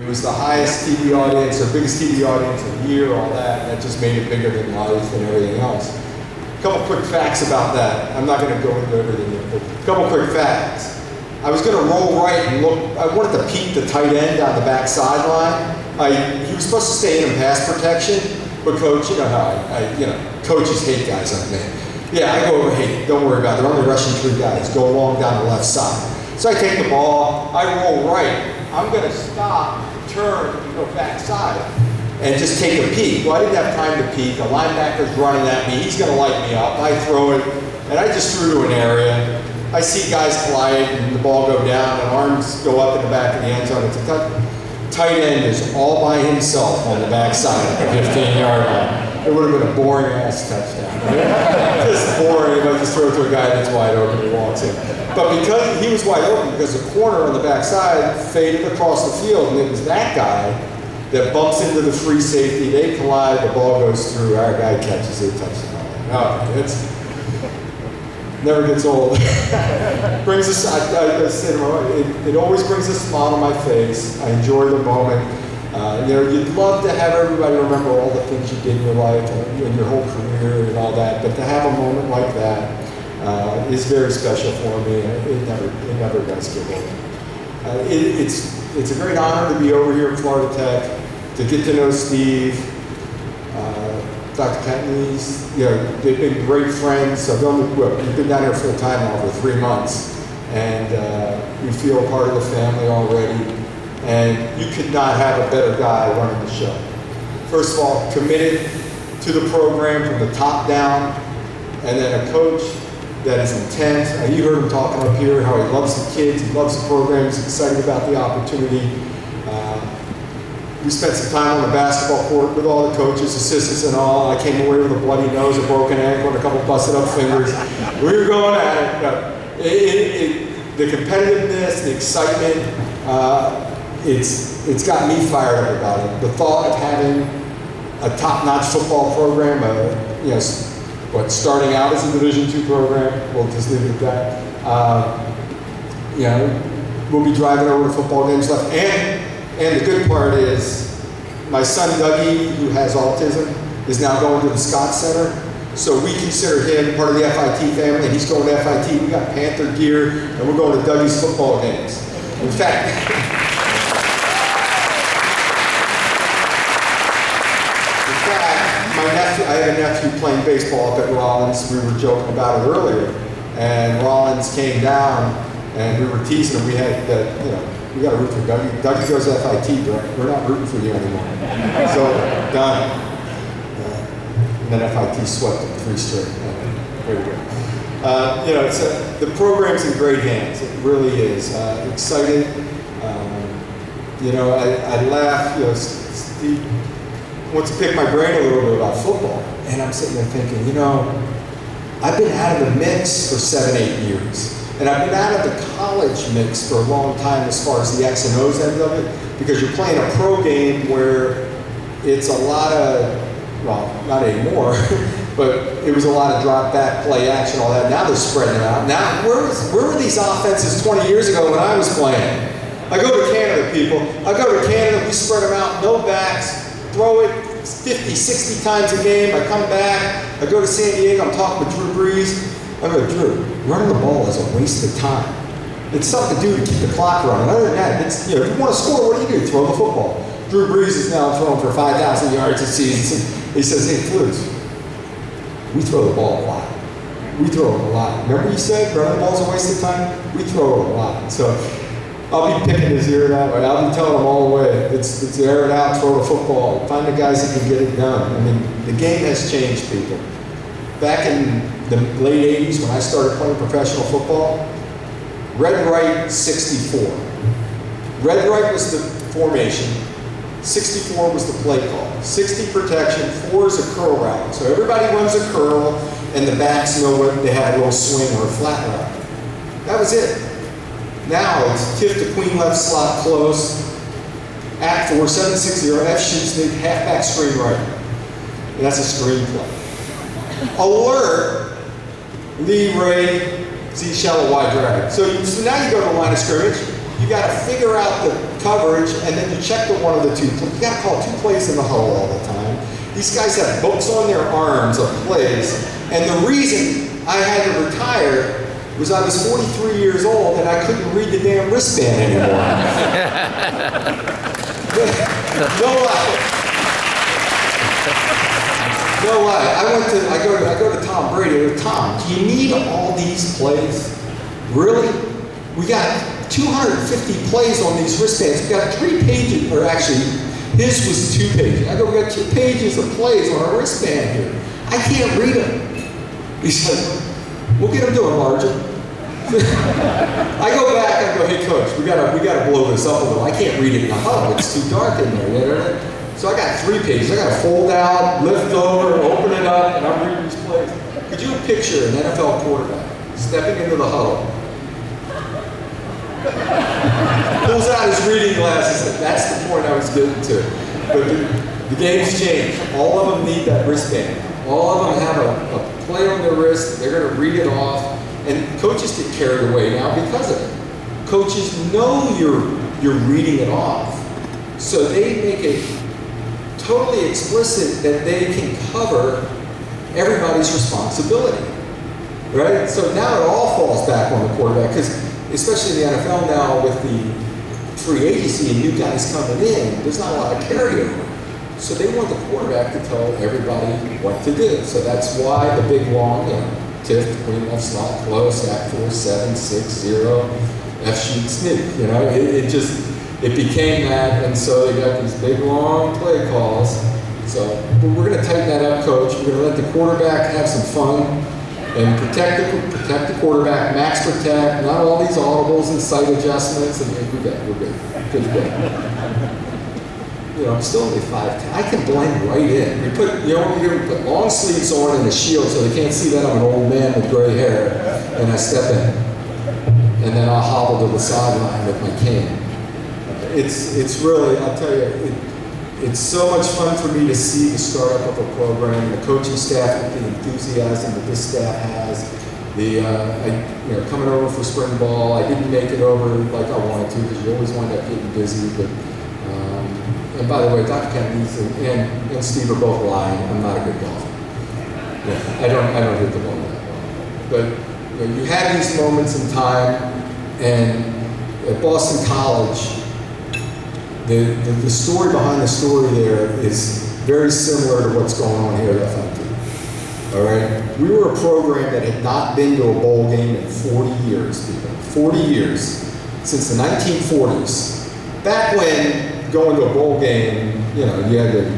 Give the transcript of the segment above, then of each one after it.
It was the highest TV audience, or biggest TV audience of the year, all that, and that just made it bigger than life and everything else. A couple quick facts about that. I'm not going to go into everything yet, but a couple quick facts. I was going to roll right and look. I wanted to peek the tight end down the back sideline. He was supposed to stay in pass protection, but coach, you know how coaches hate guys like me. Yeah, I go over, hey, don't worry about it. They're only rushing 3 guys. Go along down the left side. So I take the ball, I roll right. I'm going to stop, turn, and go backside, and just take a peek. Well, I didn't have time to peek. A linebacker's running at me. He's going to light me up. I throw it, and I just threw to an area. I see guys collide, and the ball go down, and arms go up in the back of the end zone. It's a tight end is all by himself on the backside of the 15-yard line. It would have been a boring-ass touchdown. Just boring. I just throw it to a guy that's wide open and walks in. But because he was wide open, because the corner on the backside faded across the field, and it was that guy that bumps into the free safety. They collide, the ball goes through, our guy catches it, touchdown. Okay, it's never gets old. Brings us. I said, it always brings a smile to my face. I enjoy the moment. You'd love to have everybody remember all the things you did in your life and your whole career and all that, but to have a moment like that is very special for me. It never does get old. It's a great honor to be over here at Florida Tech, to get to know Steve, Dr. Kentley's. They've been great friends. We've been down here full time now for 3 months, and we feel part of the family already. And you could not have a better guy running the show. First of all, committed to the program from the top down, and then a coach that is intense. You heard him talking up here, how he loves the kids, he loves the program, he's excited about the opportunity. We spent some time on the basketball court with all the coaches, assistants and all. I came away with a bloody nose, a broken ankle, and a couple busted up fingers. We were going at it. The competitiveness, the excitement, it's got me fired up about it. The thought of having a top-notch football program, starting out as a Division II program, we'll just leave it at that. We'll be driving over to football games left. And the good part is, my son Dougie, who has autism, is now going to the Scott Center. So we consider him part of the FIT family, and he's going to FIT. We got Panther gear, and we're going to Dougie's football games. In fact, I have a nephew playing baseball up at Rollins. We were joking about it earlier, and Rollins came down, and we were teasing him. We had we got to root for Dougie. Dougie goes to FIT, but we're not rooting for you anymore. So done. And then FIT swept them 3 straight. Way to go. The program's in great hands. It really is. Excited. I laugh. Steve wants to pick my brain a little bit about football, and I'm sitting there thinking, I've been out of the mix for 7-8 years, and I've been out of the college mix for a long time as far as the X and O's end of it, because you're playing a pro game where it's a lot of, well, not anymore, but it was a lot of drop back, play action, all that. Now they're spreading it out. Now, where were these offenses 20 years ago when I was playing? I go to Canada, people. I go to Canada, we spread them out, no backs, throw it 50, 60 times a game. I come back, I go to San Diego, I'm talking with Drew Brees. I go, Drew, running the ball is a waste of time. It's something to do to keep the clock running. Other than that, if you want to score, what do? Throw the football. Drew Brees is now throwing for 5,000 yards a season. He says, hey, Flutes, we throw the ball a lot. We throw it a lot. Remember you said running the ball's a waste of time? We throw it a lot. So I'll be picking his ear that way. I'll be telling him all the way. It's air it out, throw the football. Find the guys that can get it done. I mean, the game has changed, people. Back in the late 80s when I started playing professional football, red, right, 64. Red, right was the formation. 64 was the play call. 60 protection, 4 is a curl route. So everybody runs a curl, and the backs know what they had, a little swing or a flat route. That was it. Now it's tip to queen left slot close, at 4, 7, 6, 0, F shoots the halfback screen right. And that's a screen play. Alert, Lee, Ray, Z shallow wide drag. So now you go to the line of scrimmage, you got to figure out the coverage, and then you check the one of the two. You got to call 2 plays in the huddle all the time. These guys have books on their arms of plays, and the reason I had to retire was I was 43 years old and I couldn't read the damn wristband anymore. No lie. No lie. I go to Tom Brady. I go, Tom, do you need all these plays? Really? We got 250 plays on these wristbands. We got 3 pages, or actually, his was 2 pages. I go, we got 2 pages of plays on our wristband here. I can't read them. He said, we'll get them to enlarge it. I go back and go, hey coach, we gotta blow this up a little. I can't read it in the huddle. It's too dark in there. So I got 3 pages. I got to fold out, lift over, open it up, and I'm reading these plays. Could you picture an NFL quarterback stepping into the huddle, pulls out his reading glasses, and that's the point I was getting to. But the game's changed. All of them need that wristband. All of them have a play on their wrist. They're going to read it off. And coaches get carried away now because of it. Coaches know you're reading it off. So they make it totally explicit that they can cover everybody's responsibility. Right? So now it all falls back on the quarterback, because especially in the NFL now with the free agency and new guys coming in, there's not a lot of carryover. So they want the quarterback to tell everybody what to do. So that's why the big long, TIF, between left slot, close, act 4, 7, 6, 0, F shoot, sneak. It became that, and so they got these big long play calls. So we're going to tighten that up, coach. We're going to let the quarterback have some fun and protect the quarterback, max protect, not all these audibles and sight adjustments, and we're good. I'm still only 5'10". I can blend right in. We put long sleeves on and a shield so they can't see that I'm an old man with gray hair, and I step in. And then I'll hobble to the sideline with my cane. It's really, I'll tell you, it's so much fun for me to see the startup of a program, the coaching staff with the enthusiasm that this staff has. Coming over for spring ball, I didn't make it over like I wanted to, because you always wind up getting busy. But and by the way, Dr. Kennedy and Steve are both lying. I'm not a good golfer. Yeah, I don't hit the ball that well. But you have these moments in time, and at Boston College, the story behind the story there is very similar to what's going on here at FLT. All right? We were a program that had not been to a bowl game in 40 years, people. 40 years. Since the 1940s. Back when going to a bowl game, you had to,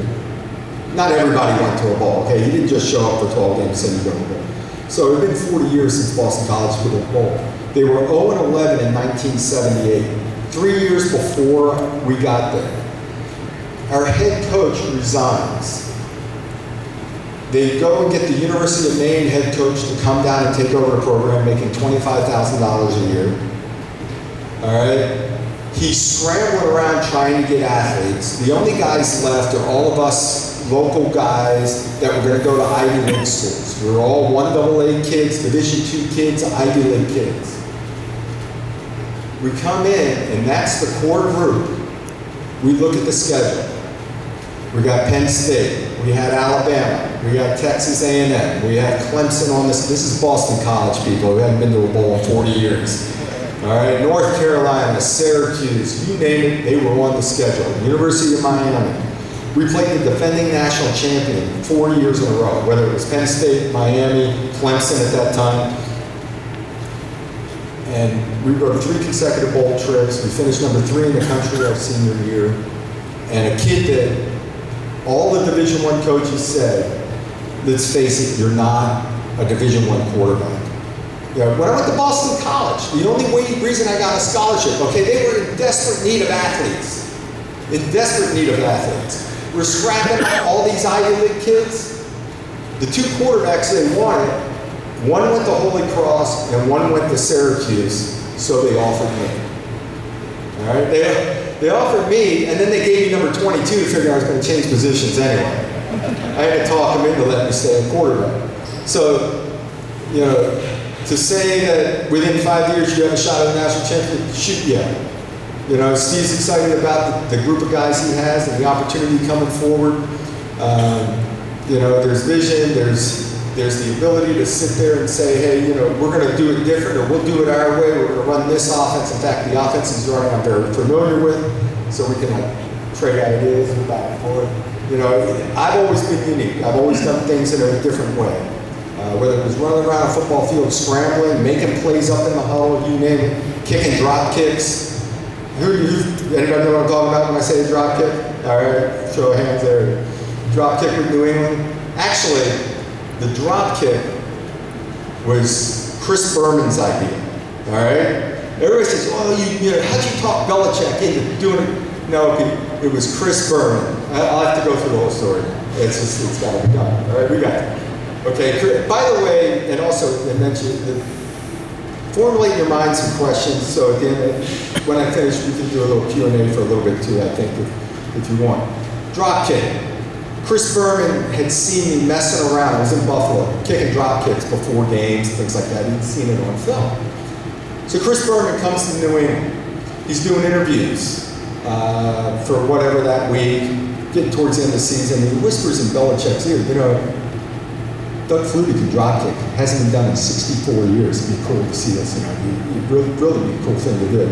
not everybody went to a bowl, okay? You didn't just show up for 12 games and you go to a bowl. So it had been 40 years since Boston College put a bowl. They were 0-11 in 1978. 3 years before we got there. Our head coach resigns. They go and get the University of Maine head coach to come down and take over the program, making $25,000 a year. All right? He's scrambling around trying to get athletes. The only guys left are all of us local guys that were going to go to Ivy League schools. We were all 1AA kids, Division II kids, Ivy League kids. We come in, and that's the core group. We look at the schedule. We got Penn State. We had Alabama. We got Texas A&M. We had Clemson on this. This is Boston College, people. We haven't been to a bowl in 40 years. All right, North Carolina, Syracuse, you name it, they were on the schedule. University of Miami. We played the defending national champion 4 years in a row, whether it was Penn State, Miami, Clemson at that time. And we rode 3 consecutive bowl trips. We finished number 3 in the country our senior year. And a kid that all the Division I coaches said, let's face it, you're not a Division I quarterback. When I went to Boston College, the only reason I got a scholarship, okay, they were in desperate need of athletes. In desperate need of athletes. We're scrapping all these Ivy League kids. The 2 quarterbacks they wanted, one went to Holy Cross and one went to Syracuse, so they offered me. All right, they offered me, and then they gave me number 22 to figure I was going to change positions anyway. I had to talk them into letting me stay in quarterback. So, to say that within 5 years you have a shot at a national championship, yeah. You know, Steve's excited about the group of guys he has and the opportunity coming forward. You know, there's vision, there's the ability to sit there and say, hey, you know, we're going to do it different, or we'll do it our way. We're going to run this offense. In fact, the offense is running I'm very familiar with, so we can like trade ideas and back and forth. You know, I've always been unique. I've always done things in a different way. Whether it was running around a football field, scrambling, making plays up in the huddle, you name it, kicking drop kicks. Anybody know what I'm talking about when I say a drop kick? All right, show of hands there. Drop kick with New England. Actually, the drop kick was Chris Berman's idea. All right? Everybody says, oh, you know, how'd you talk Belichick into doing it? No, it was Chris Berman. I'll have to go through the whole story. It's got to be done. All right, we got it. Okay, by the way, and also I mentioned that formulate in your mind some questions, so at the end, when I finish, we can do a little Q&A for a little bit too, I think, if you want. Drop kick. Chris Berman had seen me messing around. I was in Buffalo, kicking drop kicks before games, things like that. He'd seen it on film. So Chris Berman comes to New England. He's doing interviews for whatever that week, getting towards the end of the season. He whispers in Belichick's ear, you know, Doug Flutie can drop kick. It hasn't been done in 64 years. It'd be cool to see this. You know, it'd really be a cool thing to do.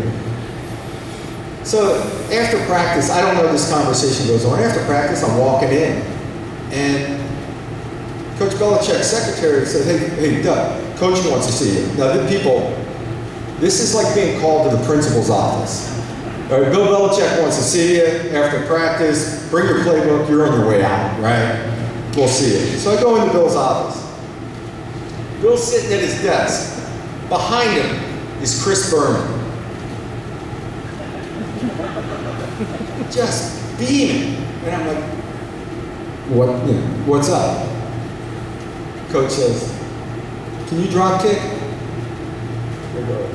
So after practice, I don't know if this conversation goes on. After practice, I'm walking in, and Coach Belichick's secretary says, hey, Doug, Coach wants to see you. Now, this is like being called to the principal's office. All right, Bill Belichick wants to see you after practice. Bring your playbook. You're on your way out, right? We'll see you. So I go into Bill's office. Bill's sitting at his desk. Behind him is Chris Berman. Just beaming. And I'm like, what's up? Coach says, can you drop kick? I go,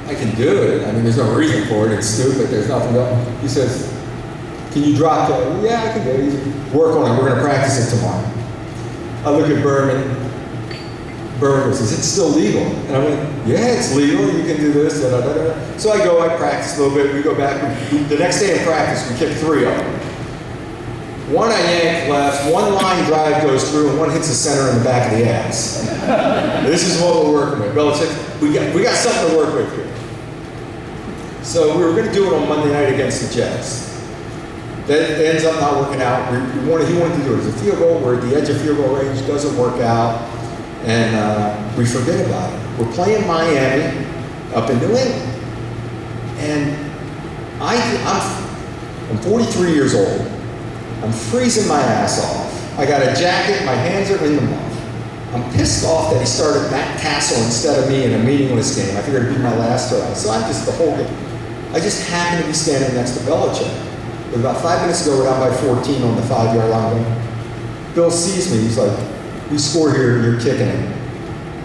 I can do it. I mean, there's no reason for it. It's stupid. There's nothing going. He says, can you drop kick? Yeah, I can do it. Work on it. We're going to practice it tomorrow. I look at Berman. Berman goes, is it still legal? And I went, yeah, it's legal. You can do this. Da, da, da, da. So I go, I practice a little bit. We go back. The next day in practice, we kick 3 of them. One I yank left, one line drive goes through, and one hits the center in the back of the ass. This is what we're working with. Belichick, we got something to work with here. So we were going to do it on Monday night against the Jets. That ends up not working out. He wanted to do it as a field goal. We're at the edge of field goal range. Doesn't work out. And we forget about it. We're playing Miami up in New England. And I'm 43 years old. I'm freezing my ass off. I got a jacket. My hands are in the mud. I'm pissed off that he started Matt Castle instead of me in a meaningless game. I figured it'd be my last try. So I'm just the whole game. I just happened to be standing next to Belichick. But about 5 minutes ago, we're down by 14 on the 5-yard line. Bill sees me. He's like, we score here, you're kicking it.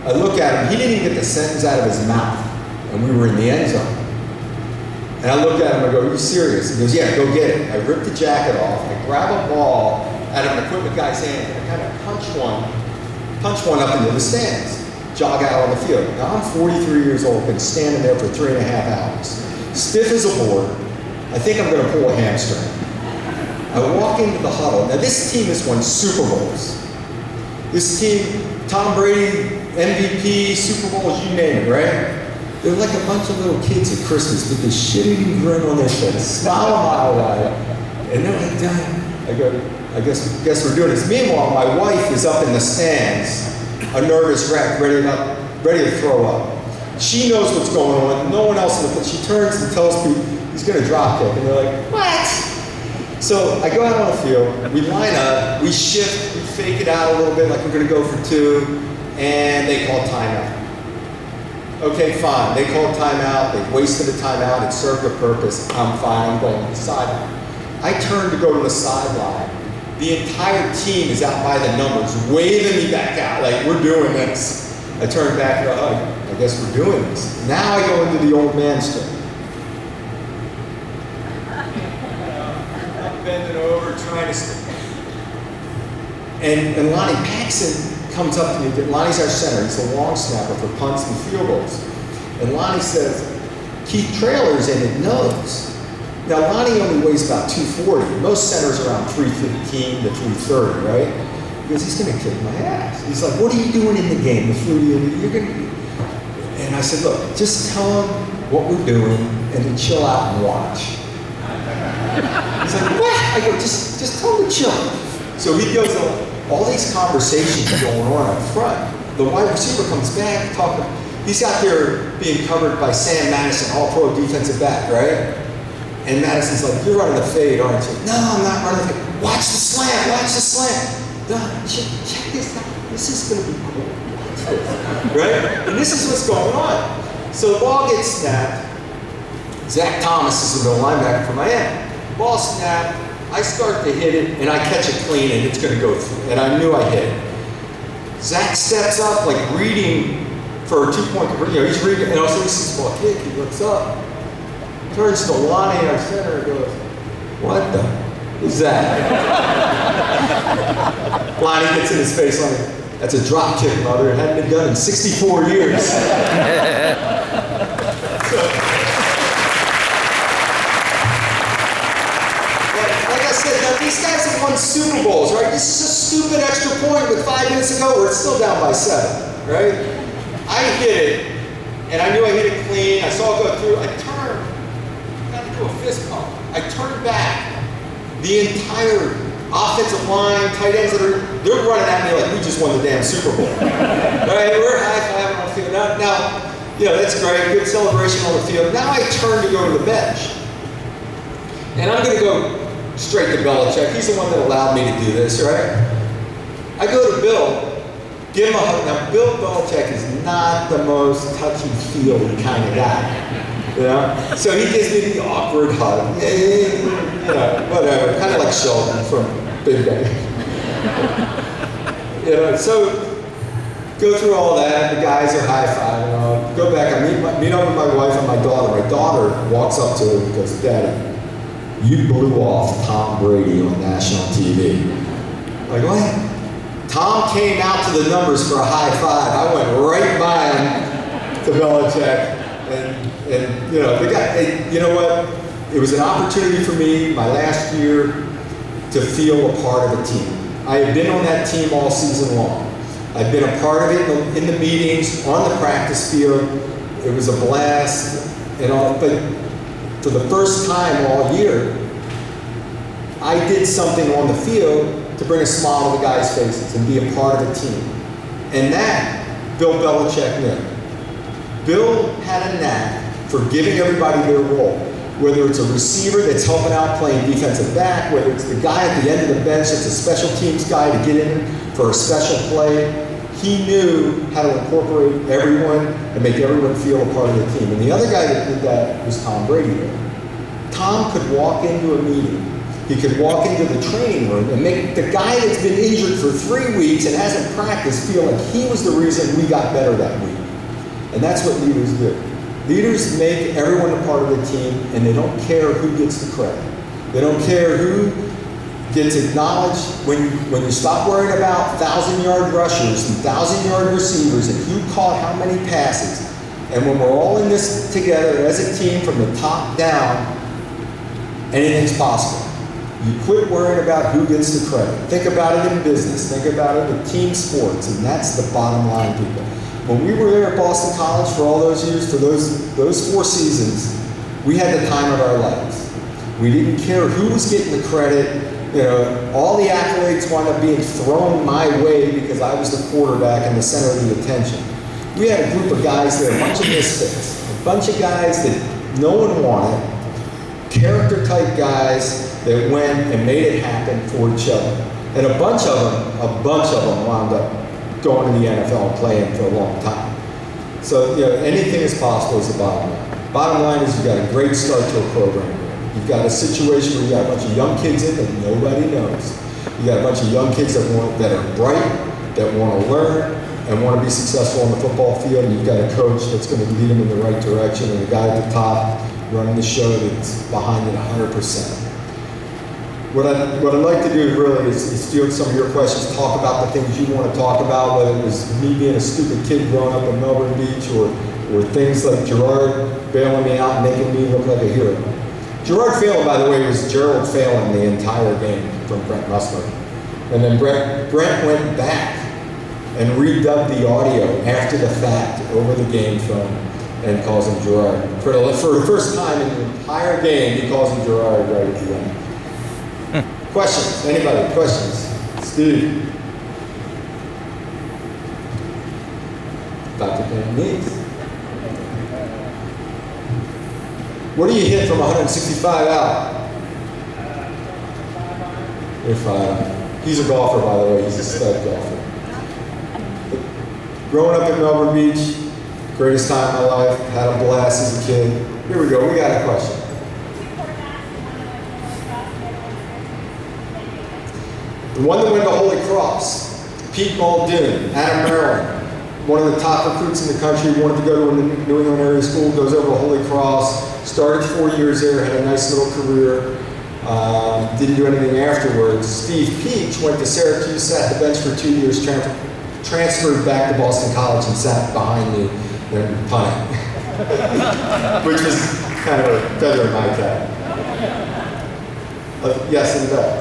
I look at him. He didn't even get the sentence out of his mouth. And we were in the end zone. And I look at him, I go, are you serious? He goes, yeah, go get it. I rip the jacket off. I grab a ball out of an equipment guy's hand, and I kind of punch one up into the stands, jog out on the field. Now, I'm 43 years old, been standing there for 3.5 hours. Stiff as a board. I think I'm going to pull a hamstring. I walk into the huddle. Now, this team has won Super Bowls. This team, Tom Brady, MVP, Super Bowls, you name it, right? They're like a bunch of little kids at Christmas with this shit-eating grin on their face, smile a mile away. And they're like, Dad, I go, I guess we're doing this. Meanwhile, my wife is up in the stands, a nervous wreck, ready to throw up. She knows what's going on. No one else knows. She turns and tells people he's going to drop kick. And they're like, what? So I go out on the field. We line up. We shift. We fake it out a little bit like we're going to go for 2. And they call timeout. Okay, fine. They called timeout. They wasted a timeout. It served a purpose. I'm fine. I'm going to the sideline. I turn to go to the sideline. The entire team is out by the numbers, waving me back out like, we're doing this. I turn back and go, I guess we're doing this. Now I go into the old man strip. I'm bending over, trying to stick. And Lonnie Paxson comes up to me. Lonnie's our center. He's the long snapper for punts and field goals. And Lonnie says, Keith Traylor's in it knows. Now, Lonnie only weighs about 240. Most centers around 315 to 330, right? Because he's going to kick my ass. He's like, what are you doing in the game? The Flutie, you're going to... And I said, look, just tell him what we're doing and then chill out and watch. He's like, what? I go, just tell him to chill. So he goes on all these conversations going on up front. The wide receiver comes back talking. He's out there being covered by Sam Madison, all-pro defensive back, right? And Madison's like, you're running the fade, aren't you? No, I'm not running the fade. Watch the slant, watch the slant. No, check this out. This is going to be cool. Right? And this is what's going on. So the ball gets snapped. Zach Thomas is the middle linebacker for Miami. Ball snapped. I start to hit it, and I catch it clean, and it's going to go through. And I knew I hit it. Zach steps up, like reading for a 2-point conversion. He's reading, and also he sees the ball kick. He looks up. Turns to Lonnie, our center, and goes, what the? Who's that? Lonnie gets in his face like, that's a drop kick, mother. It hadn't been done in 64 years. Like I said, now these guys have won Super Bowls, right? This is a stupid extra point with 5 minutes to go where it's still down by 7, right? I hit it, and I knew I hit it clean. I saw it go through. I turned. A fist pump. I turned back. The entire offensive line, tight ends, they're running at me like we just won the damn Super Bowl. Right? We're high-fiving on the field. Now, that's great. Good celebration on the field. Now I turn to go to the bench. And I'm going to go straight to Belichick. He's the one that allowed me to do this, right? I go to Bill, give him a hug. Now, Bill Belichick is not the most touchy-feely kind of guy. So he gives me the awkward hug. Whatever. Kind of like Sheldon from Big Bang. So go through all that. The guys are high-fiving. Go back. I meet up with my wife and my daughter. My daughter walks up to her and goes, Daddy, you blew off Tom Brady on national TV. Like, what? Tom came out to the numbers for a high five. I went right by him to Belichick. And the guy, you know what? It was an opportunity for me, my last year, to feel a part of a team. I had been on that team all season long. I've been a part of it in the meetings, on the practice field. It was a blast and all, but for the first time all year, I did something on the field to bring a smile to the guys' faces and be a part of the team. And that, Bill Belichick knew. Bill had a knack for giving everybody their role. Whether it's a receiver that's helping out playing defensive back, whether it's the guy at the end of the bench that's a special teams guy to get in for a special play, he knew how to incorporate everyone and make everyone feel a part of the team. And the other guy that did that was Tom Brady. Tom could walk into a meeting. He could walk into the training room and make the guy that's been injured for 3 weeks and hasn't practiced feel like he was the reason we got better that week. And that's what leaders do. Leaders make everyone a part of the team, and they don't care who gets the credit. They don't care who gets acknowledged. When you stop worrying about 1,000-yard rushers and 1,000-yard receivers and who caught how many passes, and when we're all in this together as a team from the top down, anything's possible. You quit worrying about who gets the credit. Think about it in business. Think about it in team sports, and that's the bottom line, people. When we were there at Boston College for all those years, for those 4 seasons, we had the time of our lives. We didn't care who was getting the credit. All the accolades wound up being thrown my way because I was the quarterback and the center of the attention. We had a group of guys there, a bunch of misfits, a bunch of guys that no one wanted, character-type guys that went and made it happen for each other. And a bunch of them wound up going to the NFL and playing for a long time. So, anything is possible is the bottom line. Bottom line is you've got a great start to a program. You've got a situation where you got a bunch of young kids in that nobody knows. You got a bunch of young kids that are bright, that want to learn, and want to be successful on the football field. And you've got a coach that's going to lead them in the right direction, and a guy at the top running the show that's behind it 100%. What I'd like to do really is field some of your questions, talk about the things you want to talk about, whether it was me being a stupid kid growing up in Melbourne Beach or were things like Gerard bailing me out and making me look like a hero. Gerard Phelan, by the way, was Gerald Phelan the entire game from Brent Musler. And then Brent went back and redubbed the audio after the fact over the game film and calls him Gerard. For the first time in the entire game, he calls him Gerard right at the end. Questions? Anybody? Questions? Steve? Dr. Cantonese? What do you hit from 165 out? You're 5. He's a golfer, by the way. He's a stud golfer. Growing up in Melbourne Beach, greatest time of my life. Had a blast as a kid. Here we go. We got a question. The one that went to Holy Cross, Pete Muldoon, Adam Maryland, one of the top recruits in the country, wanted to go to a New England area school, goes over to Holy Cross, started 4 years there, had a nice little career, didn't do anything afterwards. Steve Peach went to Syracuse, sat the bench for 2 years, transferred back to Boston College and sat behind me and punting, which was kind of a feather in my cap. Yes, in the back.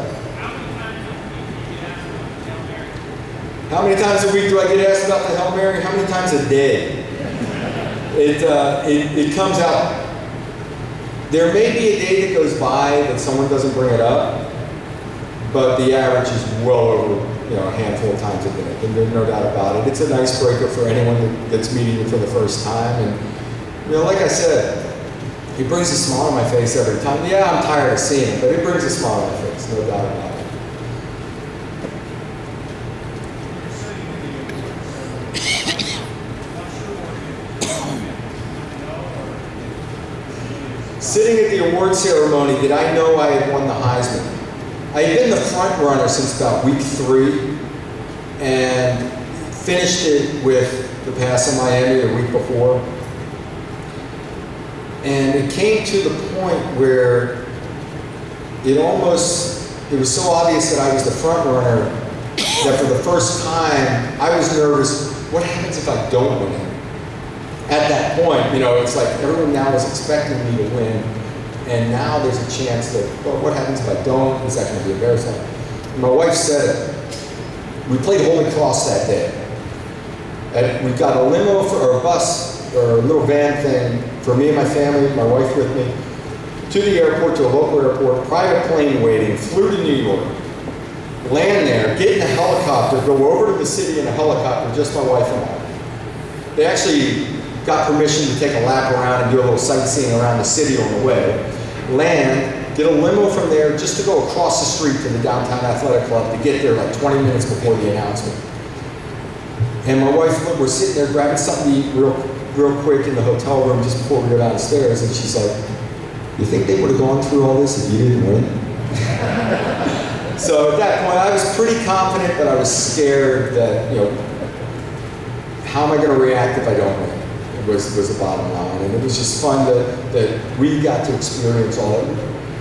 How many times a week do I get asked about the Hail Mary? How many times a day? It comes out. There may be a day that goes by that someone doesn't bring it up, but the average is well over a handful of times a day. And there's no doubt about it. It's an icebreaker for anyone that's meeting you for the first time. And like I said, it brings a smile on my face every time. Yeah, I'm tired of seeing it, but it brings a smile on my face, no doubt about it. Sitting at the award ceremony, did I know I had won the Heisman? I had been the front runner since about week 3 and finished it with the pass in Miami the week before. And it came to the point where it was so obvious that I was the front runner that for the first time I was nervous, what happens if I don't win it? At that point, it's like everyone now is expecting me to win, and now there's a chance that, well, what happens if I don't? Is that going to be embarrassing? And my wife said it. We played Holy Cross that day. And we got a limo or a bus or a little van thing for me and my family, my wife with me, to the airport, to a local airport, private plane waiting, flew to New York, land there, get in a helicopter, go over to the city in a helicopter, just my wife and I. They actually got permission to take a lap around and do a little sightseeing around the city on the way. Land, get a limo from there just to go across the street to the downtown athletic club to get there like 20 minutes before the announcement. And my wife, we're sitting there grabbing something to eat real quick in the hotel room just before we go downstairs, and she's like, "You think they would have gone through all this if you didn't win?" So at that point, I was pretty confident, but I was scared that, how am I going to react if I don't win? Was the bottom line. And it was just fun that we got to experience all of it.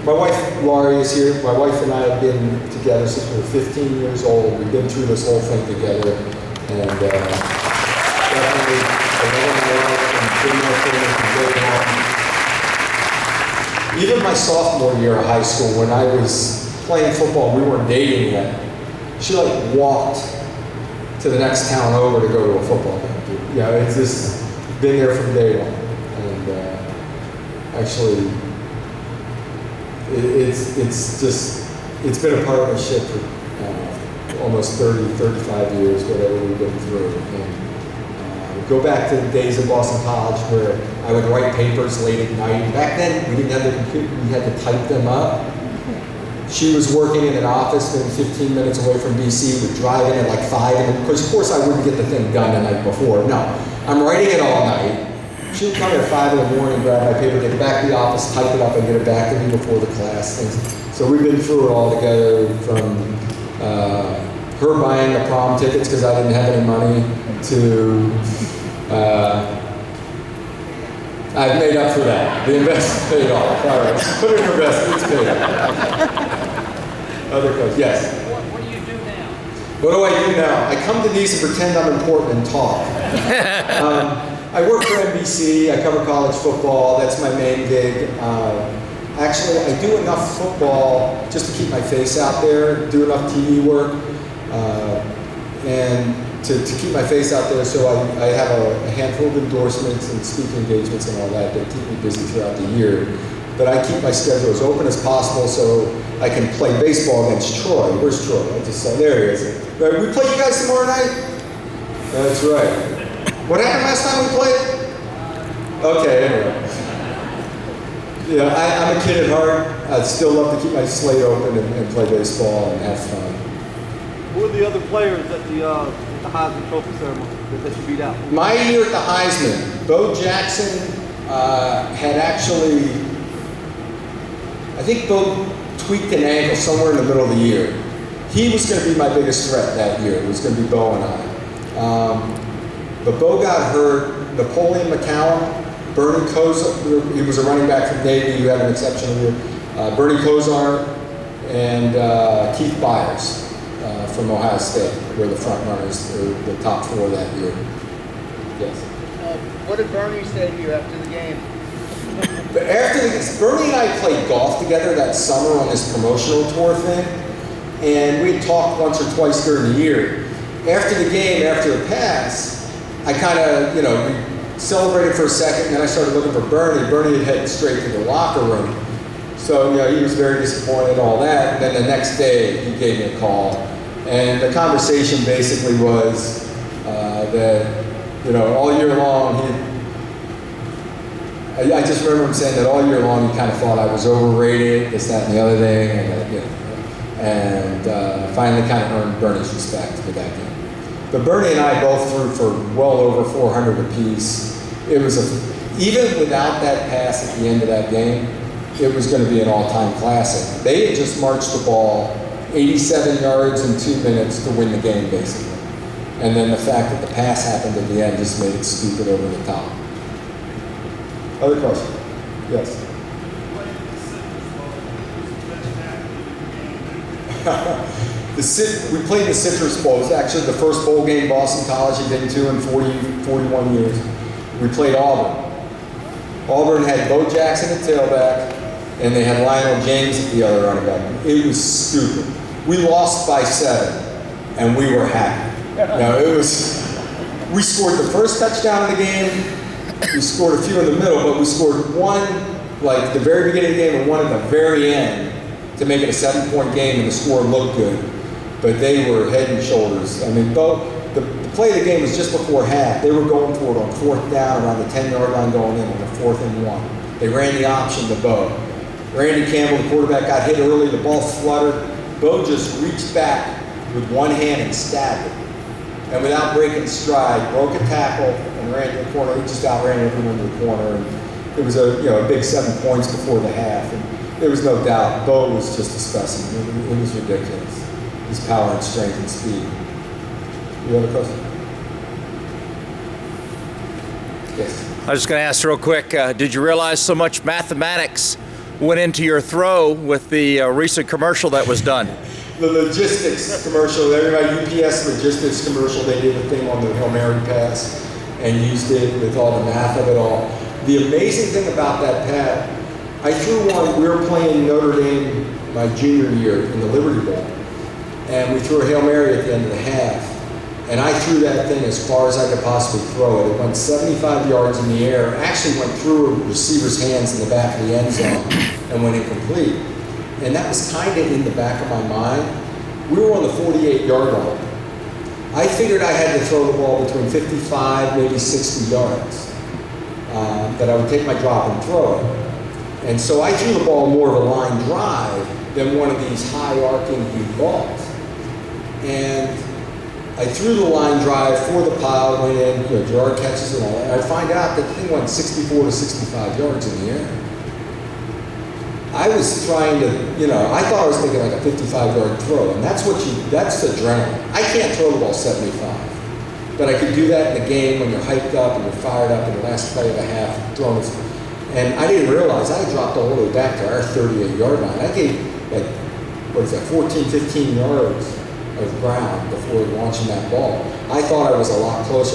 My wife, Laurie, is here. My wife and I have been together since we were 15 years old. We've been through this whole thing together. And definitely a love of my life and been there for me from day one. Even my sophomore year of high school, when I was playing football, we weren't dating yet, she walked to the next town over to go to a football game. It's just been there from day one, and actually, it's been a partnership for almost 30, 35 years, whatever we've been through. And go back to the days of Boston College where I would write papers late at night. Back then, we didn't have the computer; we had to type them up. She was working in an office maybe 15 minutes away from BC. We'd drive in at like 5, and because of course I wouldn't get the thing done the night before. No, I'm writing it all night. She would come at 5 in the morning, grab my paper, get it back to the office, type it up, and get it back to me before the class. So we've been through it all together, from her buying the prom tickets because I didn't have any money to I've made up for that. The investment paid off. All right, put it in investment, it's paid off. Other questions? Yes? What do you do now? What do I do now? I come to these and pretend I'm important and talk. I work for NBC. I cover college football. That's my main gig. Actually, I do enough football just to keep my face out there, do enough TV work, and to keep my face out there, so I have a handful of endorsements and speaking engagements and all that keep me busy throughout the year. But I keep my schedule as open as possible so I can play baseball against Troy. Where's Troy? I just saw, there he is. Right, we play you guys tomorrow night? That's right. What happened last time we played? Okay, anyway. Yeah, I'm a kid at heart. I'd still love to keep my slate open and play baseball and have fun. Who are the other players at the Heisman Trophy ceremony that you beat out? My year at the Heisman, Bo Jackson had actually, I think Bo tweaked an ankle somewhere in the middle of the year. He was going to be my biggest threat that year. It was going to be Bo and I. But Bo got hurt. Napoleon McCallum, Bernie Kosar, he was a running back from Navy who had an exceptional year. Bernie Kosar and Keith Byers from Ohio State were the front runners, the top four that year. Yes. What did Bernie say to you after the game? But Bernie and I played golf together that summer on this promotional tour thing, and we had talked once or twice during the year. After the game, after the pass, I kind of, we celebrated for a second, and then I started looking for Bernie. Bernie had headed straight to the locker room. So, he was very disappointed, all that. And then the next day, he gave me a call. And the conversation basically was that, all year long, I just remember him saying that all year long he kind of thought I was overrated, this, that, and the other thing, and finally kind of earned Bernie's respect for that game. But Bernie and I both threw for well over 400 apiece. It was even without that pass at the end of that game, it was going to be an all-time classic. They had just marched the ball 87 yards in 2 minutes to win the game, basically. And then the fact that the pass happened at the end just made it stupid over the top. Other question? Yes. We played the Citrus Bowl. It was actually the first bowl game Boston College had been to in 41 years. We played Auburn. Auburn had Bo Jackson at tailback, and they had Lionel James at the other running back. It was stupid. We lost by 7, and we were happy. We scored the first touchdown of the game. We scored a few in the middle, but we scored one, like the very beginning of the game, and one at the very end to make it a 7-point game, and the score looked good. But they were head and shoulders. I mean, the play of the game was just before half. They were going for it on 4th down, around the 10-yard line going in on the 4th and 1. They ran the option to Bo. Randy Campbell, the quarterback, got hit early. The ball fluttered. Bo just reached back with one hand and stabbed it. And without breaking stride, broke a tackle and ran to the corner. He just outran everyone to the corner. And it was a big 7 points before the half. And there was no doubt Bo was just a specimen. It was ridiculous. His power and strength and speed. You have a question? Yes. I was just going to ask real quick, did you realize so much mathematics went into your throw with the recent commercial that was done? The logistics commercial, everybody, UPS logistics commercial, they did a thing on the Hail Mary pass and used it with all the math of it all. The amazing thing about that, Pat, I threw one, we were playing Notre Dame my junior year in the Liberty Bowl, and we threw a Hail Mary at the end of the half. And I threw that thing as far as I could possibly throw it. It went 75 yards in the air, actually went through a receiver's hands in the back of the end zone and went incomplete. And that was kind of in the back of my mind. We were on the 48-yard line. I figured I had to throw the ball between 55, maybe 60 yards, that I would take my drop and throw it. And so I threw the ball more of a line drive than one of these high arcing deep balls. And I threw the line drive for the pile, went in, Gerard catches it all. And I find out that the thing went 64 to 65 yards in the air. I was trying to, I thought I was making like a 55-yard throw, and that's adrenaline. I can't throw the ball 75, but I could do that in the game when you're hyped up and you're fired up in the last play of the half, throwing this. And I didn't realize I dropped all the way back to our 38-yard line. I gave 14, 15 yards of ground before launching that ball. I thought I was a lot closer